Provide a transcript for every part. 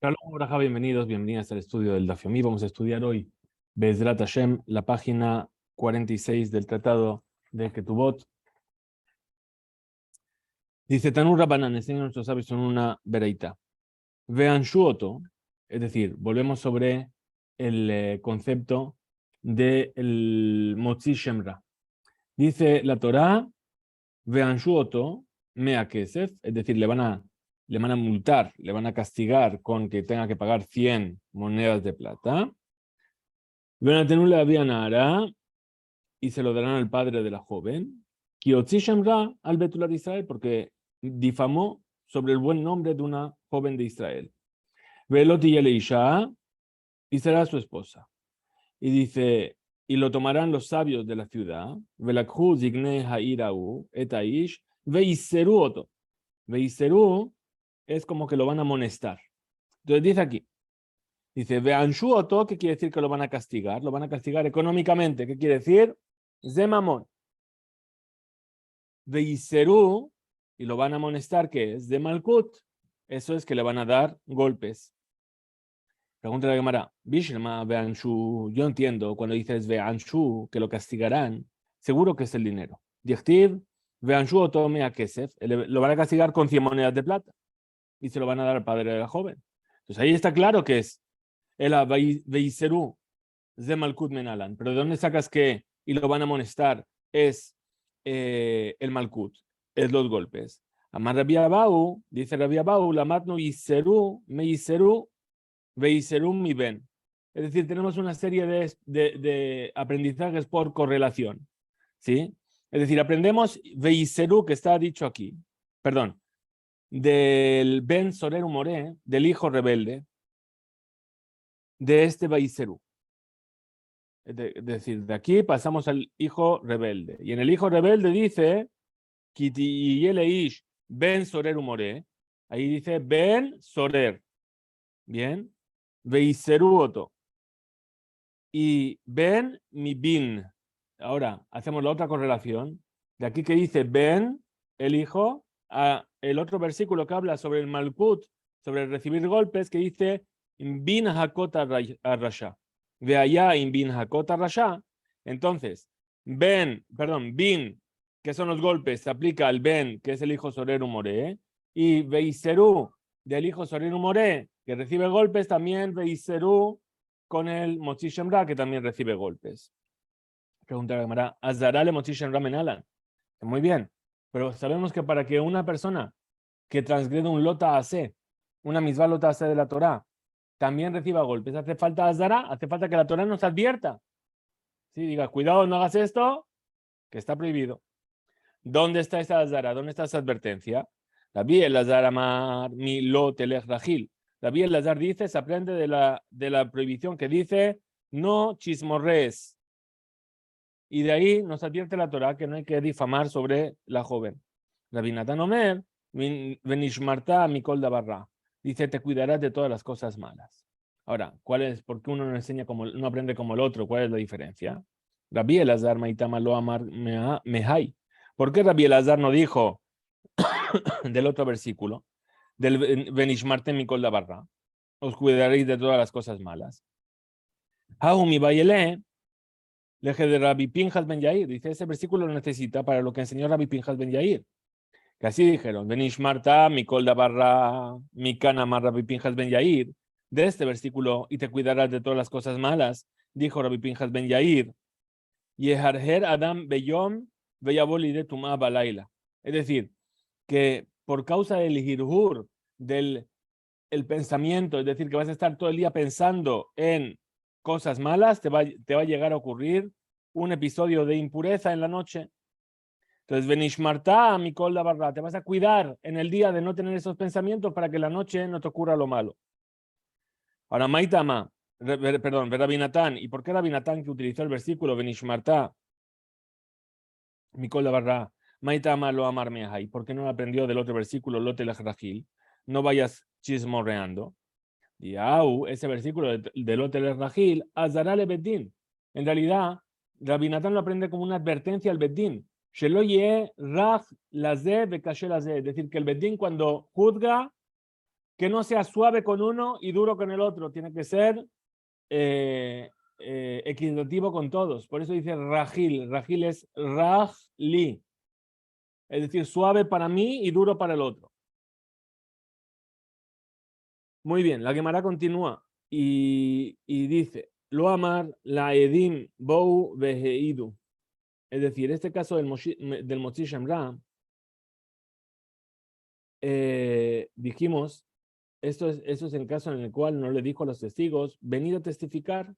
Shalom, Braja, bienvenidos, bienvenidas al estudio del Daf Yomi. Vamos a estudiar hoy Bezrat Hashem, la página 46 del Tratado de Ketubot. Dice Tanur Rabbanan, enseña a nuestros sabios en una bereita. Vean Shuoto, es decir, volvemos sobre el concepto del Motzi Shemra. Dice la Torá, Vean Shuoto, Mea Kesef, es decir, le van a multar, le van a castigar con que tenga que pagar 100 monedas de plata. Van a tener la Nara y se lo darán al padre de la joven. Kiotzi Shemra al Betular de Israel, porque difamó sobre el buen nombre de una joven de Israel. Veloti Yeleisha, y será su esposa. Y dice, y lo tomarán los sabios de la ciudad. Velakhu zigne ha'irau etaish veiseru oto. Veiseru es como que lo van a amonestar. Entonces dice aquí, dice, veanshu oto, ¿qué quiere decir que lo van a castigar? Lo van a castigar económicamente. ¿Qué quiere decir? Zemamon. Veiseru, y lo van a amonestar, ¿qué es? De Malkut. Eso es que le van a dar golpes. Pregunta la Gemara, Bishlema veanshu, yo entiendo cuando dices veanshu, que lo castigarán, seguro que es el dinero. Dichtiv, veanshu otome a kesef, lo van a castigar con 100 monedas de plata y se lo van a dar al padre de la joven. Entonces ahí está claro que es el veiseru de Malkut menalan. Pero ¿de dónde sacas que y lo van a amonestar? Es el Malkut, es los golpes. Amar Rabbi Abau, dice Rabbi Abau, la matno yiseru, me yiseru, veiserum mi ben. Es decir, tenemos una serie de aprendizajes por correlación. ¿Sí? Es decir, aprendemos veiseru, que está dicho aquí, perdón, del ben soreru more, del hijo rebelde, de este veiseru. Es decir, de aquí pasamos al hijo rebelde. Y en el hijo rebelde dice, Kiti Yeleish ben soreru more, ahí dice ben sorer. Bien. Veiseru oto. Y Ben mi bin. Ahora, hacemos la otra correlación. De aquí que dice Ben, el hijo, a el otro versículo que habla sobre el Malkut, sobre el recibir golpes, que dice bin hakota rasha. Ve allá in bin hakota rasha. Entonces, bin, que son los golpes, se aplica al Ben, que es el hijo Soreru More, y Veiseru, del hijo Soreru More, que recibe golpes, también Veiseru con el Motzi Shemra, que también recibe golpes. Pregunta la Gemara, ¿Azarale Motzi Shemra menalan? Muy bien, pero sabemos que para que una persona que transgrede un lota hace, una misma lota hace de la Torá, también reciba golpes, hace falta Azara, hace falta que la Torá nos advierta. Sí, diga, cuidado, no hagas esto, que está prohibido. ¿Dónde está esa Azara? ¿Dónde está esa advertencia? La vi el Azar amar mi lo telech rajil. David el-Lazar dice, se aprende de la prohibición que dice, no chismorrees. Y de ahí nos advierte la Torá que no hay que difamar sobre la joven. Rabbi Natan Omer, venishmarta mikol dabarra. Dice, te cuidarás de todas las cosas malas. Ahora, ¿por qué uno no enseña como, no aprende como el otro? ¿Cuál es la diferencia? Rabbi el-Lazar maitama lo amar mehai. ¿Por qué Rabbi el-Lazar no dijo del otro versículo? Del venishmarte mikol dabarra. Os cuidaréis de todas las cosas malas. Haumi Bayele, leje de Rabbi Pinjas Ben Yair. Dice, ese versículo lo necesita para lo que enseñó Rabbi Pinjas Ben Yair. Que así dijeron, Benishmarta, Mikol Dabarra, Mikanama Rabbi Pinjas Ben Yair. De este versículo, y te cuidarás de todas las cosas malas, dijo Rabbi Pinjas Ben Yair. Yeharher Adam Beyom Beyaboli de Tumá Balaila. Es decir, que por causa del hirhur, del el pensamiento, es decir, que vas a estar todo el día pensando en cosas malas, te va a llegar a ocurrir un episodio de impureza en la noche. Entonces, Benishmarta, Mikol Dabarra, te vas a cuidar en el día de no tener esos pensamientos para que la noche no te ocurra lo malo. Ahora, Maitama, perdón, Rabinatán, ¿y por qué Rabinatán que utilizó el versículo Benishmarta, Mikol Dabarra, Maitama lo amarme ahí? ¿Por qué no aprendió del otro versículo, Lote Lajrajil? No vayas chismorreando. Y ese versículo del Hotel Rajil, Azarale Beddin. En realidad, Rabbi Natán lo aprende como una advertencia al Beddin. Es decir, que el Beddin cuando juzga, que no sea suave con uno y duro con el otro, tiene que ser equitativo con todos. Por eso dice rajil. Rajil es rajli, es decir, suave para mí y duro para el otro. Muy bien, la Gemara continúa y dice, lo amar la edim bou veheidu. Es decir, este caso del Motzi Shemra, dijimos, esto es el caso en el cual no le dijo a los testigos, venid a testificar,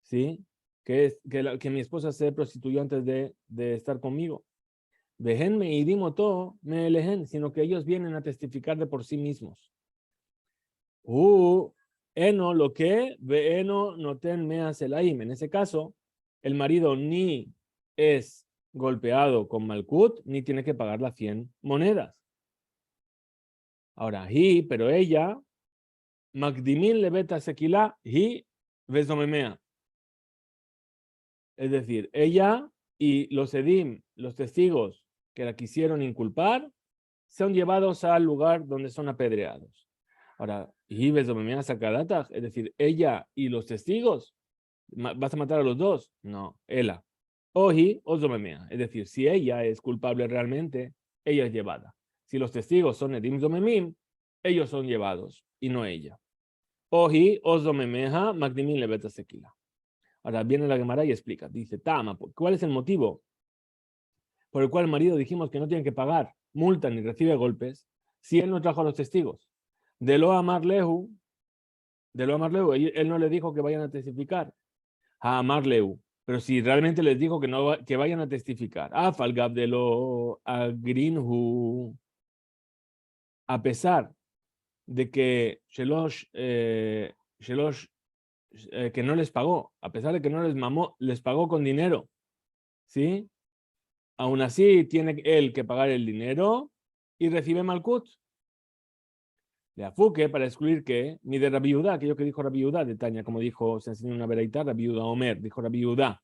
¿sí? Que mi esposa se prostituyó antes de estar conmigo. Vejen me idimo todo, me elegen, sino que ellos vienen a testificar de por sí mismos. Eno lo que, ve eno noten mea selaim. En ese caso, el marido ni es golpeado con malkut, ni tiene que pagar las 100 monedas. Ahora, pero ella, magdimin lebeta sequila, vesomemea. Es decir, ella y los edim, los testigos que la quisieron inculpar, son llevados al lugar donde son apedreados. Ahora, es decir, ella y los testigos, ¿vas a matar a los dos? No, ella. Oji, ozomemea. Es decir, si ella es culpable realmente, ella es llevada. Si los testigos son edim zomemim, ellos son llevados y no ella. Oji, ozomemeja, magdimin lebeta sequila. Ahora viene la Gemara y explica. Dice, Tama, ¿cuál es el motivo por el cual el marido dijimos que no tiene que pagar multa ni recibe golpes si él no trajo a los testigos? De lo amar lehu, él no le dijo que vayan a testificar. A amar lehu. Pero si realmente les dijo que vayan a testificar. A falgab de lo agrinhu. A pesar de que Shelosh, que no les pagó, a pesar de que no les mamó, les pagó con dinero, ¿sí? Aún así tiene él que pagar el dinero y recibe malkut. Le afuque para excluir que ni de Rabbi Yudá, aquello que dijo Rabbi Yudá de Tania, como dijo, se enseñó una veraita, Rabbi Yudá Omer, dijo Rabbi Yudá.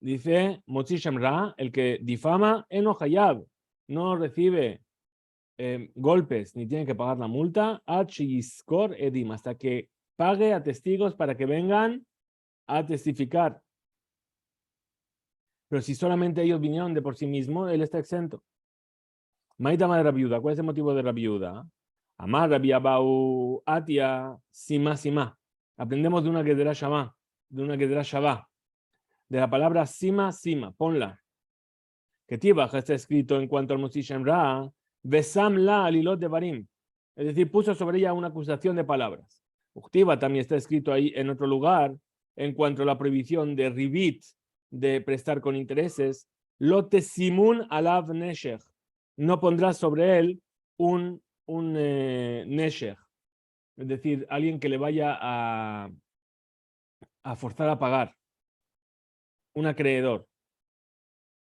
Dice, Motzi Shemra, el que difama, eno hayab, no recibe golpes ni tiene que pagar la multa, edim, hasta que pague a testigos para que vengan a testificar. Pero si solamente ellos vinieron de por sí mismos, él está exento. Maitama de Rabbi Yudá, ¿cuál es el motivo de Rabbi Yudá? Amar Rabbi Abau Atia Sima. Aprendemos de una Gedera Shabá, de la palabra Sima, ponla. Que Tibach está escrito en cuanto al Motzi Shemra, Besam la alilot de Barim. Es decir, puso sobre ella una acusación de palabras. Uchtiva también está escrito ahí en otro lugar, en cuanto a la prohibición de ribit, de prestar con intereses, lote simun alav neshech. No pondrás sobre él un neshech. Es decir, alguien que le vaya a forzar a pagar. Un acreedor.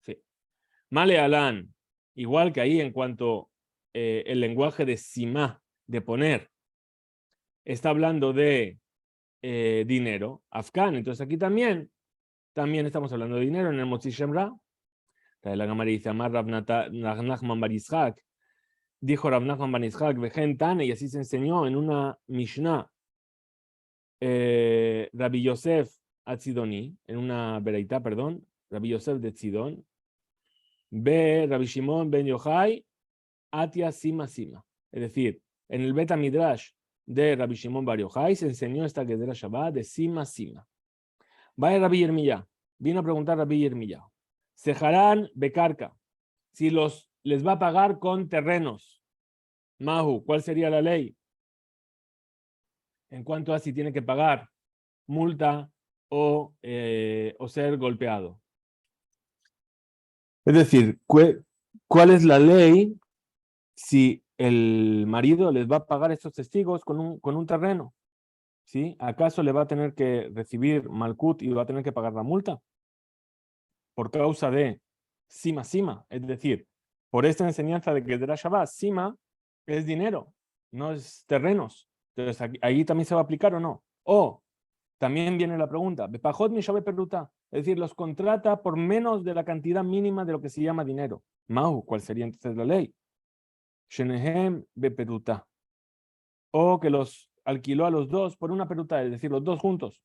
Sí. Male alán. Igual que ahí en cuanto el lenguaje de simá, de poner, está hablando de dinero, afgan. Entonces aquí también estamos hablando de dinero en el Motzi Shemra. La Gemara dice, Amar Rav Nachman bar Yitzhak, dijo Rav Nachman bar Yitzhak, Vejen Tane, y así se enseñó en una Mishnah, Rabbi Yosef Atzidoni, en una Bereitá, perdón, Rabbi Yosef de Tzidon, Be Rabbi Shimon ben Yochai, Atia Sima. Es decir, en el Beta Midrash de Rabbi Shimon bar Yochai se enseñó esta Gedera Shabbat de Sima. Vaya Rabbi Yirmiyah, vino a preguntar a Rabbi Yirmiyah, Sejarán Bekarka, si les va a pagar con terrenos. Mahu, ¿cuál sería la ley? En cuanto a si tiene que pagar multa o ser golpeado. Es decir, ¿cuál es la ley si el marido les va a pagar a estos testigos con un terreno? ¿Sí? ¿Acaso le va a tener que recibir malkut y va a tener que pagar la multa? Por causa de Sima. Es decir, por esta enseñanza de que de la Shabbat, Sima es dinero, no es terrenos. Entonces, ahí también se va a aplicar o no. O también viene la pregunta, Bepajot mi Shabbat Peruta, es decir, los contrata por menos de la cantidad mínima de lo que se llama dinero. Mau, ¿cuál sería entonces la ley? shenehem beperuta, o que los alquiló a los dos por una peruta, es decir, los dos juntos.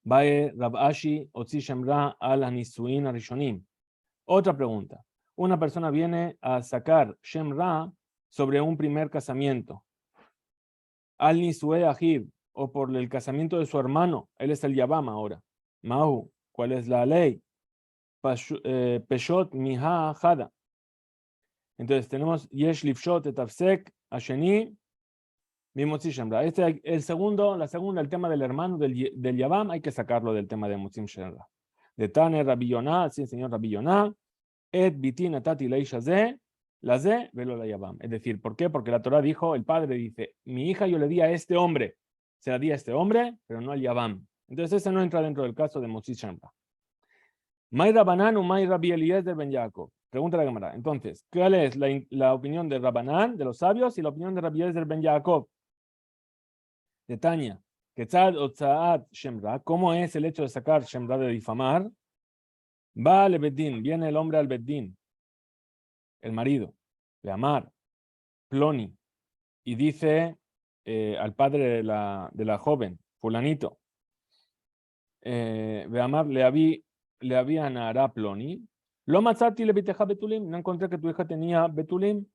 Bae Rab Ashi otzi shemra al hanisuin arishonim. Otra pregunta. Una persona viene a sacar shemra sobre un primer casamiento. Al nisue ahiv, o por el casamiento de su hermano. Él es el Yabam ahora. Mahu, ¿cuál es la ley? Peshot miha hada. Entonces tenemos yesh lifshot etafsek asheni mimotzi shemra. Este el segundo, el tema del hermano del Yabam, hay que sacarlo del tema de Motzim Shemra. De Tane Rabbi Yonah, sí, señor Rabbi Yonah, et bitin atati leisha ze, la ze velo la Yabam. Es decir, ¿por qué? Porque la Torah dijo, el padre dice, mi hija yo le di a este hombre, se la di a este hombre, pero no al Yabam. Entonces ese no entra dentro del caso de Motzim Shemra. May Rabanan o May Rabbi Eliezer ben Yaakov. Pregunta la Gemara. Entonces, ¿cuál es la opinión de Rabanan, de los sabios, y la opinión de Rabbi Eliezer ben Yaakov? De Tania, Ketzad o Tzaat Shemra, ¿cómo es el hecho de sacar Shemra de difamar? Va al Beddin, viene el hombre al Beddin, el marido, de Amar, Ploni, y dice al padre de la joven, fulanito, de Amar le había Nahara Ploni, lo matzati le biteja Betulim, no encontré que tu hija tenía Betulim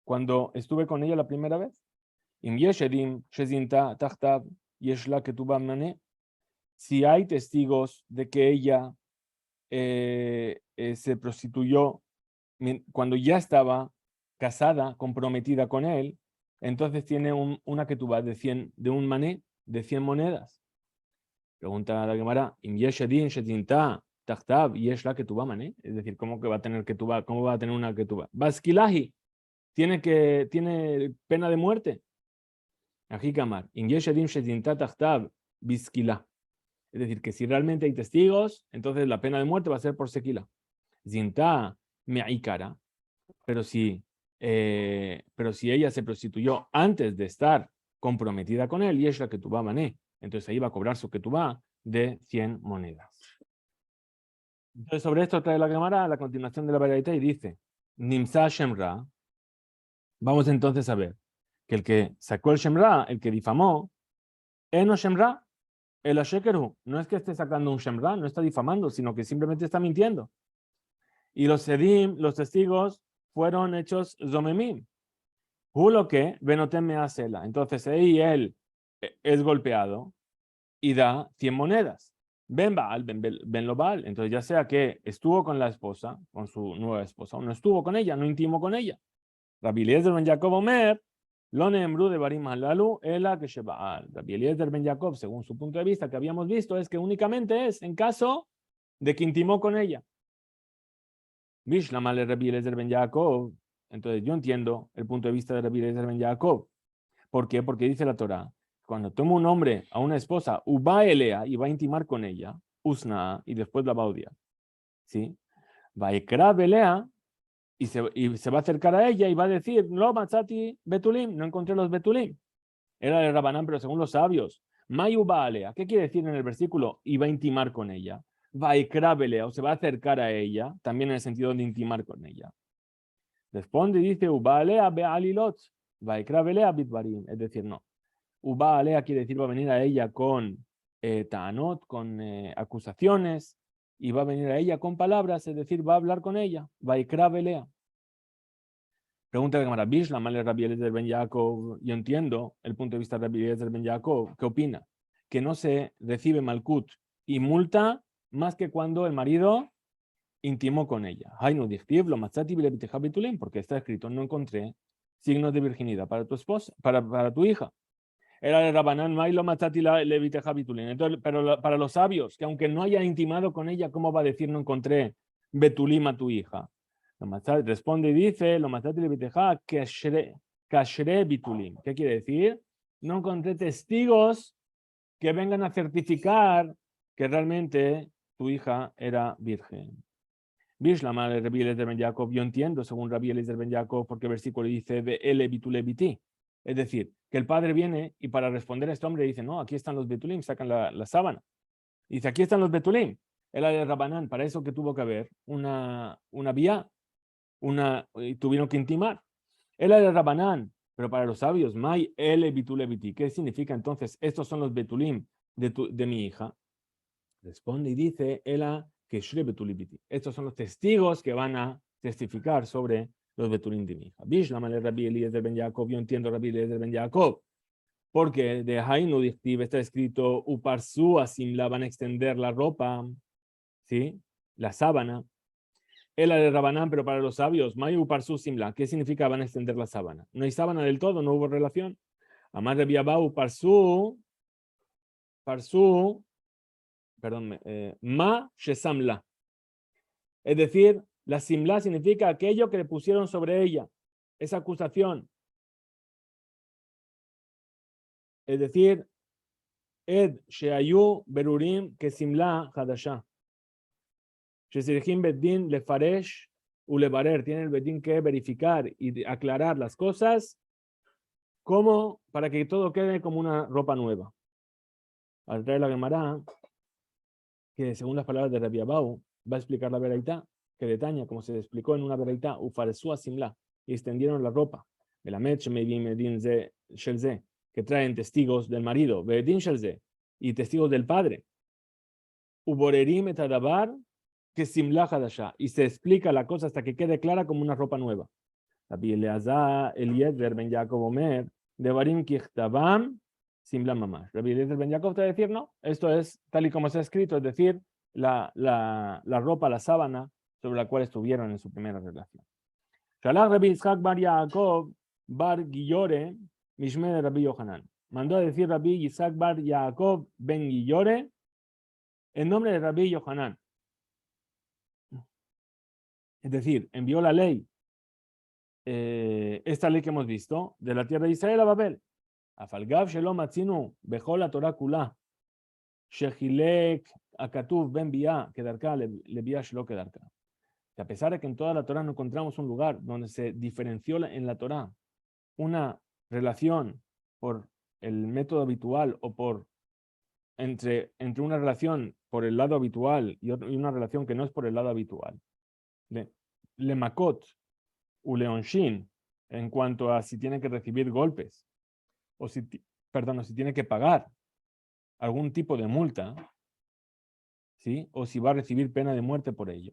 cuando estuve con ella la primera vez. Si hay testigos de que ella se prostituyó cuando ya estaba casada, comprometida con él, entonces tiene una ketubá de 100, de un mané, de 100 monedas. Pregunta la Gemara, es decir, ¿cómo que va a tener ketubá? ¿Cómo va a tener una ketubá? Baskilahi, tiene pena de muerte. Ajikamar, biskila. Es decir, que si realmente hay testigos, entonces la pena de muerte va a ser por sequila. Zinta me'ikara. Pero si ella se prostituyó antes de estar comprometida con él, y es la ketubá mané, entonces ahí va a cobrar su ketubá de 100 monedas. Entonces sobre esto trae la Gemara a la continuación de la Baraita y dice, Nimsa Shemra, vamos entonces a ver que el que sacó el Shemra, el que difamó, Eno Shemra, el Ashekeru, no es que esté sacando un Shemra, no está difamando, sino que simplemente está mintiendo. Y los Sedim, los testigos, fueron hechos Zomemim. Hulo que Benotem me hacela. Entonces ahí él es golpeado y da 100 monedas. Ben Baal, Ben Lobal. Entonces ya sea que estuvo con la esposa, con su nueva esposa, o no estuvo con ella, no intimó con ella. Rabbi Eliezer ben Jacob Omer, lo neemru de Barim Halalu, ela que Shebaal. Rabbi Eliezer ben Jacob, según su punto de vista que habíamos visto, es que únicamente es en caso de que intimó con ella. Bishlamale Rabbi Eliezer ben Jacob. Entonces yo entiendo el punto de vista de Rabbi Eliezer ben Jacob. ¿Por qué? Porque dice la Torah, cuando toma un hombre a una esposa, uba elea, y va a intimar con ella, usna, y después la va a odiar. ¿Sí? Va a ekra belea, y se va a acercar a ella y va a decir, no, matzati betulim, no encontré los betulim. Era el Rabanán, pero según los sabios. Mayu uba elea, ¿qué quiere decir en el versículo? Y va a intimar con ella. Va a ekra belea, o se va a acercar a ella, también en el sentido de intimar con ella. Responde y dice, uba elea be'alilot, va a ekra belea bitbarim, es decir, no. Uba alea quiere decir va a venir a ella con ta'anot, con acusaciones, y va a venir a ella con palabras, es decir, va a hablar con ella. Vaikra belea. Pregunta de Gemara, Bishlam al Rabbi Eliezer ben Yaakov. Yo entiendo el punto de vista de Rabbi Eliezer ben Yaakov. ¿Qué opina? Que no se recibe malkut y multa más que cuando el marido intimó con ella. Porque está escrito, no encontré signos de virginidad para tu esposa, para tu hija. Era el Rabanán, Mailo Matati Leviteja Bitulin. Entonces, pero para los sabios, que aunque no haya intimado con ella, ¿cómo va a decir no encontré Betulim a tu hija? Responde y dice, lo Matati Leviteja Kashre Bitulim. ¿Qué quiere decir? No encontré testigos que vengan a certificar que realmente tu hija era virgen. Bishlamar Rabbi Eliezer ben Yaakov, yo entiendo según Rabbi Eliezer ben Yaakov, porque el versículo dice, Ele Bitule Biti. Es decir, que el padre viene y para responder a este hombre dice, no, aquí están los betulim, sacan la sábana. Dice, aquí están los betulim. Era de Rabanán, para eso que tuvo que haber una vía y tuvieron que intimar. Él era Rabanán, pero para los sabios, Mai ele bitule biti. ¿Qué significa entonces? Estos son los betulim de mi hija. Responde y dice, Ela que shre betuli biti. Estos son los testigos que van a testificar sobre los betulim de mi hija. Bishlama le Rabbi Eliezer ben Jacob. Yo entiendo Rabbi Eliezer ben Jacob. Porque de Hainu Dichtiv está escrito, Uparsu asimla, van a extender la ropa, ¿sí? La sábana. Ela de Rabanán, pero para los sabios, Mayu Uparsu simla. ¿Qué significa van a extender la sábana? No hay sábana del todo, no hubo relación. Amar Rabbi Abau, Parsu, perdón, Ma Shesamla. Es decir, la simla significa aquello que le pusieron sobre ella, esa acusación. Es decir, Ed Sheayu Berurim que simla Hadasha. Shesirjim Bedin Lefaresh Ulebarer. Tiene el Bedin que verificar y aclarar las cosas como para que todo quede como una ropa nueva. Al traer la Gemara, que según las palabras de Rabbi Abau, va a explicar la veraitá, que detaña, como se explicó en una veraitá, Ufaresua Simla, y extendieron la ropa. Que traen testigos del marido, y testigos del padre. Uborerim etadabar que simla hadasha, y se explica la cosa hasta que quede clara como una ropa nueva. Rabbi Eliezer Eliezer ben Jacob Omer, devarim kichtabam simla mamash. Rabbi Eliezer ben Jacob te va a decir, no, esto es tal y como está escrito, es decir, la ropa, la sábana sobre la cual estuvieron en su primera relación. Shalach Rabbi Yitzhak bar Yaakov bar Giyore mishme de Rabbi Yohanan. Mandó a decir Rabbi Yitzhak bar Yaakov ben Giyore en nombre de Rabbi Yohanan. Es decir, envió la ley, esta ley que hemos visto, de la tierra de Israel a Babel. Afalgav shelom atzinu bechol la Torah kula. Shechilek akatuv ben bia kedarka le bia shelo kedarka. Que a pesar de que en toda la Torah no encontramos un lugar donde se diferenció en la Torah una relación por el método habitual o por entre una relación por el lado habitual y una relación que no es por el lado habitual. Le makot u leonshin, en cuanto a si tiene que recibir golpes o si tiene que pagar algún tipo de multa, ¿sí? O si va a recibir pena de muerte por ello.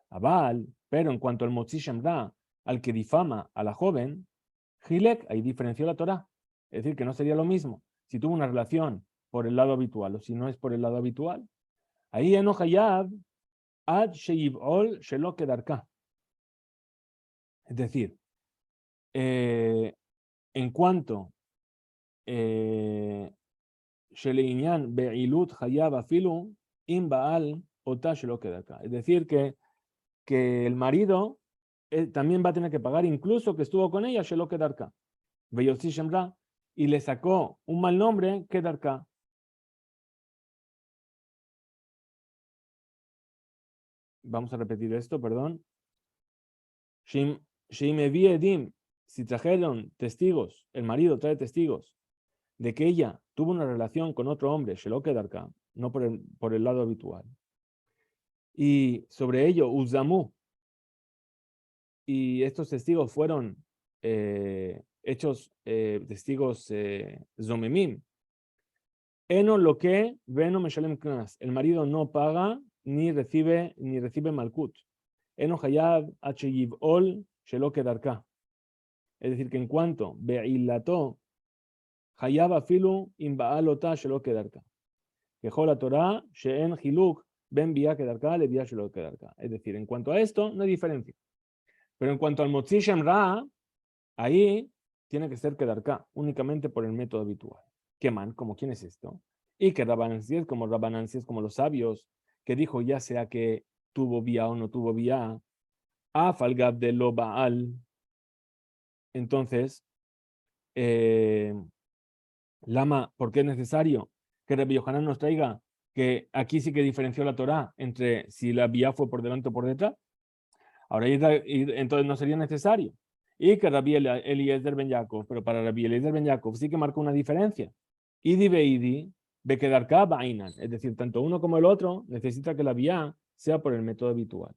Abal, pero en cuanto al motzi shemra, al que difama a la joven, Hilek, ahí diferenció la Torah. Es decir, que no sería lo mismo si tuvo una relación por el lado habitual o si no es por el lado habitual. Ahí eno hayab ad sheyivol shelo kedarka. Es decir, en cuanto sheleiñan be'ilut hayab afilu im baal ota shelo kedarka. Es decir, que el marido también va a tener que pagar incluso que estuvo con ella shelo kedarka. Veyotzi shemra, y le sacó un mal nombre, kedarka. Vamos a repetir esto, perdón. Si trajeron testigos, el marido trae testigos de que ella tuvo una relación con otro hombre, shelo kedarka, no por el lado habitual. Y sobre ello, uzamu, y estos testigos fueron hechos testigos zomemim. Eno lo que veno meshalem knas. El marido no paga ni recibe malkut. Eno hayab ol shelo kedarka. Es decir, que en cuanto be'ilato hayab afilu im ba'alota shelo kedarka. Quejó la Torah she'en hiluk ben bia kedarka le bia shelo kedarka. Es decir, en cuanto a esto no hay diferencia. Pero en cuanto al motzi shemra, ahí tiene que ser kedarka únicamente por el método habitual. ¿Qué man? ¿Como quién es esto? Y que Rabbanan si es como los sabios, que dijo ya sea que tuvo vía o no tuvo vía, a falgab de lo baal. Entonces, lama, ¿por qué es necesario que Rabbi Yohanan nos traiga que aquí sí que diferenció la Torah entre si la vía fue por delante o por detrás? Ahora entonces no sería necesario. Y que Rabbi Eliezer ben Yaakov, pero para Rabbi Eliezer ben Yaakov sí que marca una diferencia. Idi beidi, bekedarka bainan. Es decir, tanto uno como el otro necesita que la vía sea por el método habitual.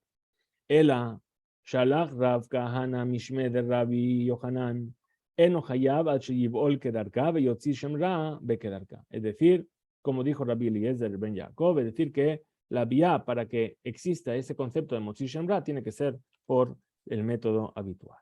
Ela, Shalach Rav Kahana Mishme de Rabbi Yohanan, Eno Hayab al Sheyibol Kedarka, Beyotzi Shemra Bekedarka. Es decir, como dijo Rabbi Eliezer ben Yaakov, es decir, que la vía para que exista ese concepto de Motzi Shemra tiene que ser por el método habitual.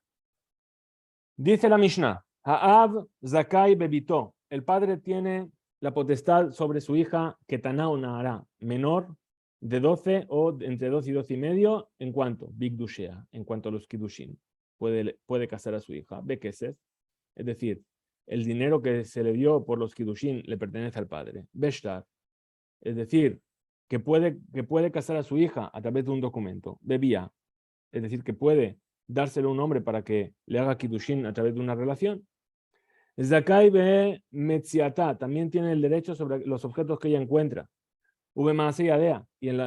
Dice la Mishnah, Ha'av Zakai Bebito, el padre tiene la potestad sobre su hija Ketaná o Nahara, menor de 12 o entre 12 y 12 y medio, en cuanto, Big Dushea, en cuanto a los Kiddushin, puede casar a su hija, Bekesef, es decir, el dinero que se le dio por los Kiddushin le pertenece al padre, Beshtar, es decir, que puede casar a su hija a través de un documento, Bebía, es decir, que puede dárselo a un hombre para que le haga Kiddushin a través de una relación. Zakai be Metziata también tiene el derecho sobre los objetos que ella encuentra. V más Adea, y en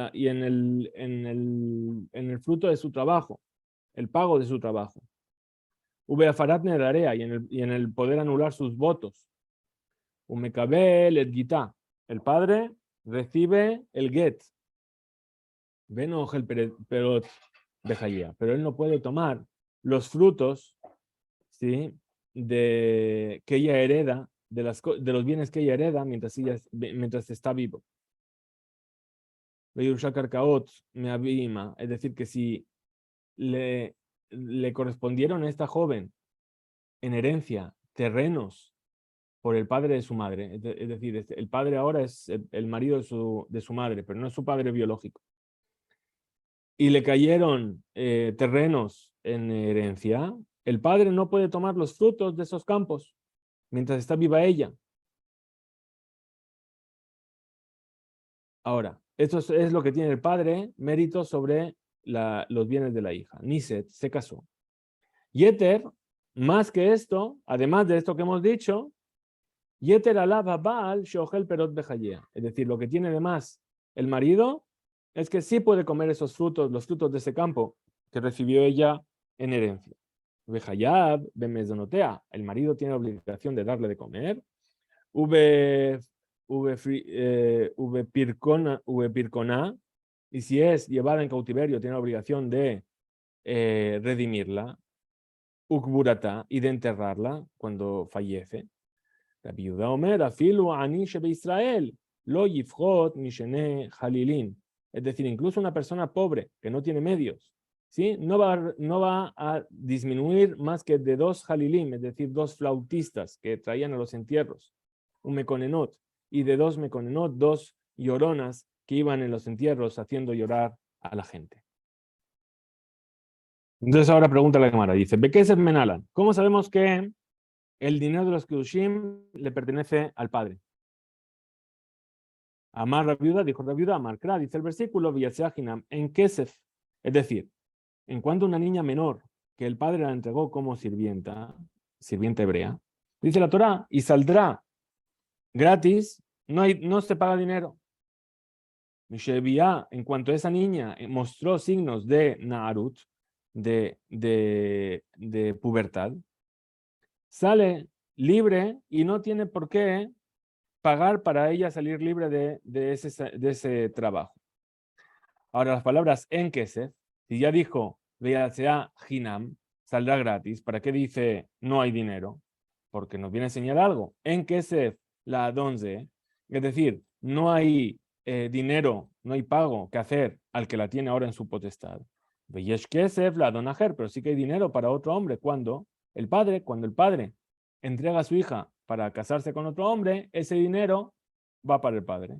el fruto de su trabajo, el pago de su trabajo. V Afarat Nedarea, y en el poder anular sus votos. Umekabel et Gita, el padre recibe el get. Veno el perot bejaya, pero él no puede tomar los frutos, ¿sí?, que ella hereda, de los bienes que ella hereda mientras está vivo. Es decir, que si le correspondieron a esta joven en herencia terrenos por el padre de su madre, es decir, el padre ahora es el marido de su madre, pero no es su padre biológico, y le cayeron terrenos en herencia, el padre no puede tomar los frutos de esos campos mientras está viva ella. Ahora, esto es lo que tiene el padre, mérito sobre los bienes de la hija. Niset se casó. Yeter, más que esto, además de esto que hemos dicho, Yeter alaba Baal Shohel Perot Bejayea. Es decir, lo que tiene de más el marido es que sí puede comer esos frutos, los frutos de ese campo que recibió ella en herencia. Bejayab, Bemezonotea. El marido tiene obligación de darle de comer. Pircona, y si es llevada en cautiverio, tiene la obligación de redimirla, ukburata, y de enterrarla cuando fallece. La viuda Omer, afilu ani shebe Israel, lo yifchot mishene halilin. Es decir, incluso una persona pobre que no tiene medios, ¿sí?, no va a disminuir más que de 2 halilim, es decir, 2 flautistas que traían a los entierros, un meconenot, y de 2 meconenot, 2 lloronas que iban en los entierros haciendo llorar a la gente. Entonces ahora pregunta la Gemara, dice, Bekesef Menalan, ¿cómo sabemos que el dinero de los Kiddushim le pertenece al padre? Amar la viuda, dijo la viuda, Amar Kra, dice el versículo, Viyaseahinam, en Kesef, es decir, en cuanto a una niña menor que el padre la entregó como sirvienta hebrea, dice la Torá, y saldrá gratis, no se paga dinero. Mishevia, en cuanto a esa niña mostró signos de Naarut, de pubertad, sale libre y no tiene por qué pagar para ella salir libre de ese trabajo. Ahora las palabras en Kesef, si ya dijo sea Hinam, saldrá gratis, ¿para qué dice no hay dinero? Porque nos viene a enseñar algo. En Kesef la donze, es decir, no hay dinero, no hay pago que hacer al que la tiene ahora en su potestad. Veyesh Kesef la donajer, pero sí que hay dinero para otro hombre. Cuando el padre entrega a su hija para casarse con otro hombre, ese dinero va para el padre.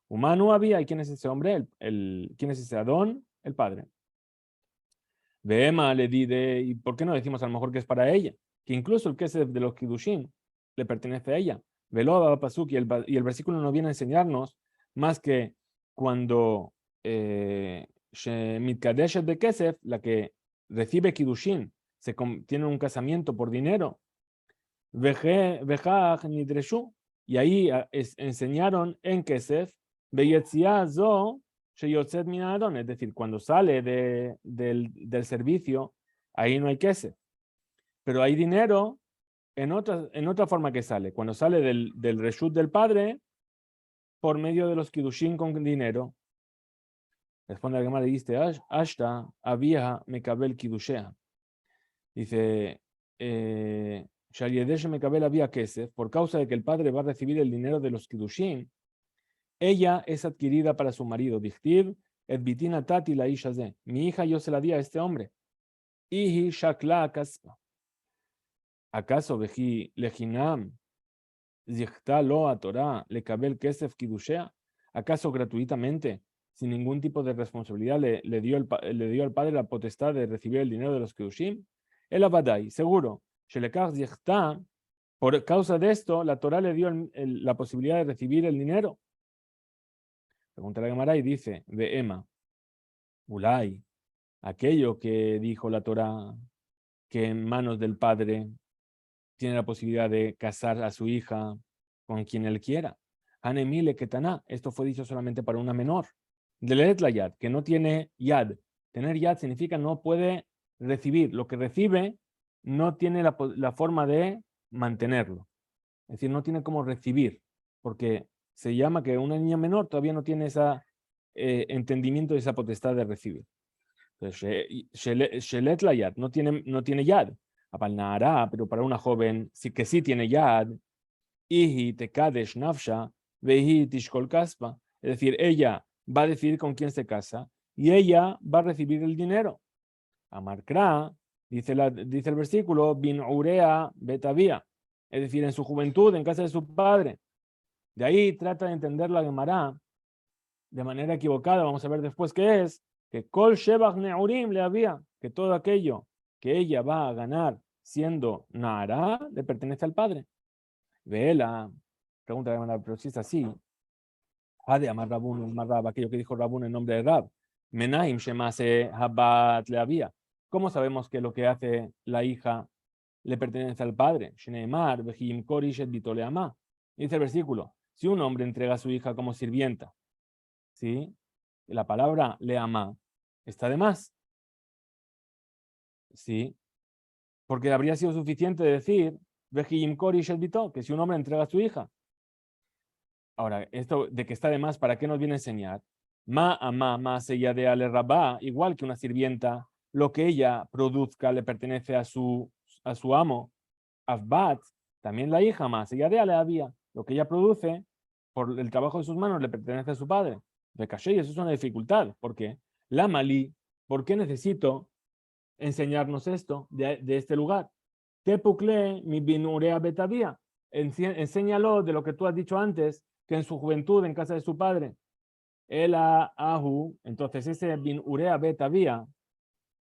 Humano había, ¿y quién es ese hombre? ¿Quién es ese Adón? El padre. Vema le di ¿y por qué no decimos a lo mejor que es para ella? Que incluso el que es de los Kiddushim le pertenece a ella. Velo Pasuk, y el versículo no viene a enseñarnos más que cuando Mitkadeshet de Kesef, la que recibe Kiddushim, tiene un casamiento por dinero, Vejach Nidreshu, y ahí enseñaron en Kesef, Beyetzia Sheyotzet Minadon, es decir, cuando sale del servicio, ahí no hay Kesef. Pero hay dinero en otra forma que sale, cuando sale del reshut del padre, por medio de los Kiddushin con dinero. Responde la Gemara y dice, Ashta, Abieha, Mekabel Kidushea. Dice, Shaliedesh Mekabel Abia Kesef, por causa de que el padre va a recibir el dinero de los Kidushim, ella es adquirida para su marido. Dichtiv, et bitina tati la isha ze. Mi hija yo se la di a este hombre. Ihi shakla kaspa. ¿Acaso veji lehinam zichta lo a Torah le kabel kesef kidushea? ¿Acaso gratuitamente, sin ningún tipo de responsabilidad, le dio al padre la potestad de recibir el dinero de los kidushim? El abadai, seguro. Shelekach zichta, por causa de esto, la Torah le dio la posibilidad de recibir el dinero. Pregunta la Gemara y dice, de Emma, Ulay, aquello que dijo la Torah, que en manos del padre tiene la posibilidad de casar a su hija con quien él quiera. Hanemile ketaná, esto fue dicho solamente para una menor. Delet la yad, que no tiene yad. Tener yad significa no puede recibir. Lo que recibe no tiene la forma de mantenerlo. Es decir, no tiene cómo recibir, porque se llama que una niña menor todavía no tiene ese entendimiento de esa potestad de recibir. Entonces, Shelet la yad, no tiene yad. Apalnara, pero para una joven sí que sí tiene yad, ihi tekadesh nafsha, vehi tishkol kaspa. Es decir, ella va a decidir con quién se casa y ella va a recibir el dinero. Amarkra, dice el versículo, bin urea betavia. Es decir, en su juventud, en casa de su padre. De ahí trata de entender la Gemara de manera equivocada. Vamos a ver después qué es. Que kol shebach neurim le había, que todo aquello que ella va a ganar siendo Nara le pertenece al padre. Vela, pregunta la Gemara, pero si es así, ha de amar Rabun, Marrab, aquello que dijo Rabun en nombre de Rab. Menaim shemase habat le había. ¿Cómo sabemos que lo que hace la hija le pertenece al padre? Shneimar, vejim korish et bitole ama. Dice el versículo, si un hombre entrega a su hija como sirvienta, ¿sí? La palabra le ama está de más, ¿sí? Porque habría sido suficiente decir vejim korish et bito, que si un hombre entrega a su hija. Ahora, esto de que está de más, ¿para qué nos viene a enseñar? Ma ama ma sella de ale rabá, igual que una sirvienta, lo que ella produzca le pertenece a su amo. Avbat, también la hija más sella de ale había, lo que ella produce por el trabajo de sus manos le pertenece a su padre. De caché, y eso es una dificultad. ¿Por qué? La malí, ¿por qué necesito enseñarnos esto de este lugar? Tepukle mi binurea betavía. Enséñalo de lo que tú has dicho antes, que en su juventud, en casa de su padre, él ahu, entonces ese bin urea betavía,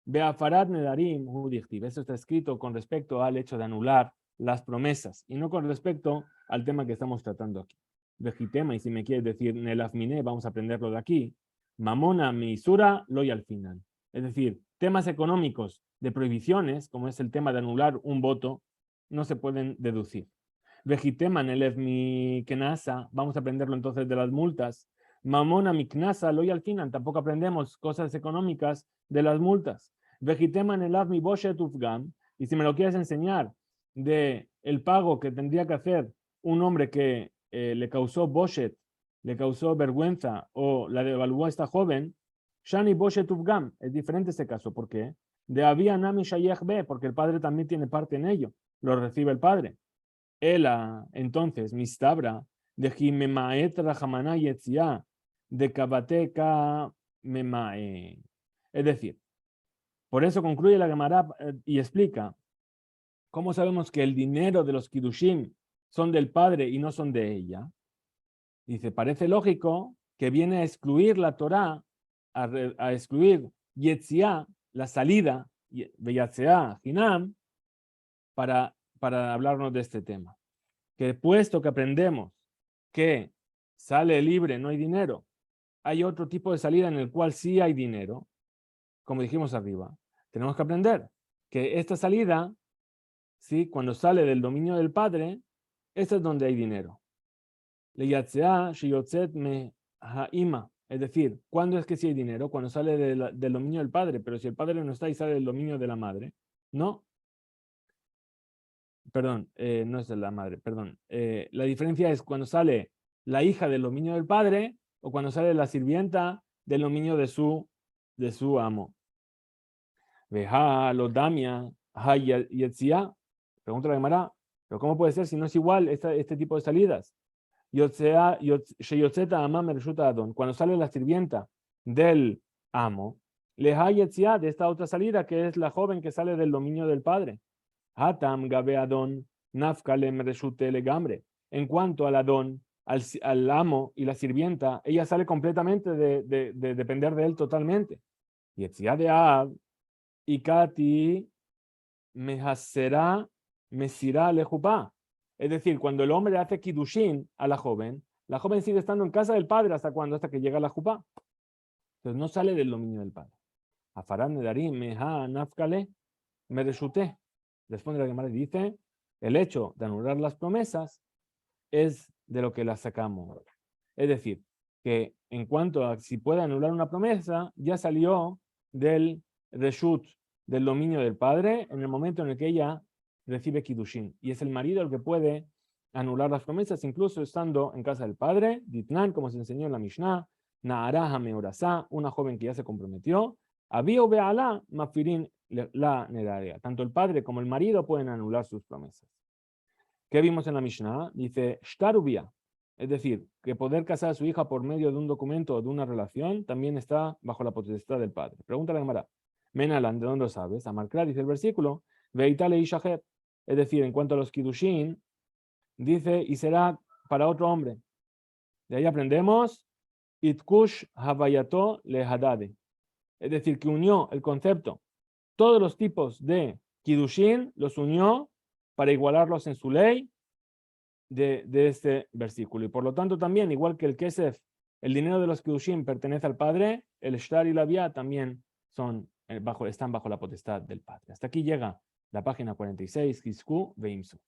beafarat nedarim hudichtiv. Eso está escrito con respecto al hecho de anular las promesas y no con respecto al tema que estamos tratando aquí. Vejitema, y si me quieres decir nelafmine, vamos a aprenderlo de aquí. Mamona misura loy al final. Es decir, temas económicos de prohibiciones, como es el tema de anular un voto, no se pueden deducir. Vejitema nelef mi kenasa, vamos a aprenderlo entonces de las multas. Mamona mi knasa loy al final, tampoco aprendemos cosas económicas de las multas. Vejitema nelaf mi boshet ufgam, y si me lo quieres enseñar de el pago que tendría que hacer un hombre que le causó boshet, le causó vergüenza o la devaluó a esta joven, shani boshet ufgam, es diferente este caso. ¿Por qué? De había nami shayech be, porque el padre también tiene parte en ello, lo recibe el padre. Ela, entonces, mistabra, de jimemaet rajamaná yetzia, de kabateka memae. Es decir, por eso concluye la Gemara y explica cómo sabemos que el dinero de los Kidushim son del padre y no son de ella. Dice, parece lógico que viene a excluir la Torah, a excluir Yetzia, la salida, Beyatzea, Hinam, para hablarnos de este tema. Que puesto que aprendemos que sale libre, no hay dinero, hay otro tipo de salida en el cual sí hay dinero, como dijimos arriba. Tenemos que aprender que esta salida, ¿sí? Cuando sale del dominio del padre, esta es donde hay dinero. Es decir, ¿cuándo es que sí hay dinero? Cuando sale del dominio del padre, pero si el padre no está y sale del dominio de la madre, no. Perdón, no es de la madre, perdón. La diferencia es cuando sale la hija del dominio del padre o cuando sale la sirvienta del dominio de su amo. Veja lo damia ha yetzia. Pregunta la Gemara, pero ¿cómo puede ser si no es igual este tipo de salidas? Cuando sale la sirvienta del amo, leha yetzia, de esta otra salida, que es la joven que sale del dominio del padre. Hatam gabeadon nafkalem reshute legambre. En cuanto al Adón, al amo y la sirvienta, ella sale completamente de depender de él totalmente. Yetzia de Ab y Kati mehasera mesira lejupá. Es decir, cuando el hombre hace kidushin a la joven sigue estando en casa del padre hasta cuando, hasta que llega la jupá. Entonces no sale del dominio del padre. Afarad nedarim meha nafkale mereshute. Después de la Gemara dice, el hecho de anular las promesas es de lo que las sacamos. Es decir, que en cuanto a si puede anular una promesa, ya salió del reshut, del dominio del padre, en el momento en el que ella recibe kiddushin. Y es el marido el que puede anular las promesas, incluso estando en casa del padre. Ditnan, como se enseñó en la Mishnah, Naaraha meorasá, una joven que ya se comprometió. Abio be'alá mafirin la nedarea. Tanto el padre como el marido pueden anular sus promesas. ¿Qué vimos en la Mishnah? Dice, shtarubia, es decir, que poder casar a su hija por medio de un documento o de una relación también está bajo la potestad del padre. Pregunta la Gemara, Menalan, ¿de dónde lo sabes? Amarkra dice el versículo, Veitale ishaher, es decir, en cuanto a los kiddushin, dice, y será para otro hombre. De ahí aprendemos, itkush havayato lehadade, es decir, que unió el concepto, todos los tipos de kiddushin, los unió para igualarlos en su ley de este versículo. Y por lo tanto también, igual que el kesef, el dinero de los kiddushin pertenece al padre, el shtar y la vía también están bajo la potestad del padre. Hasta aquí llega la página 46, Kisku Veimsu.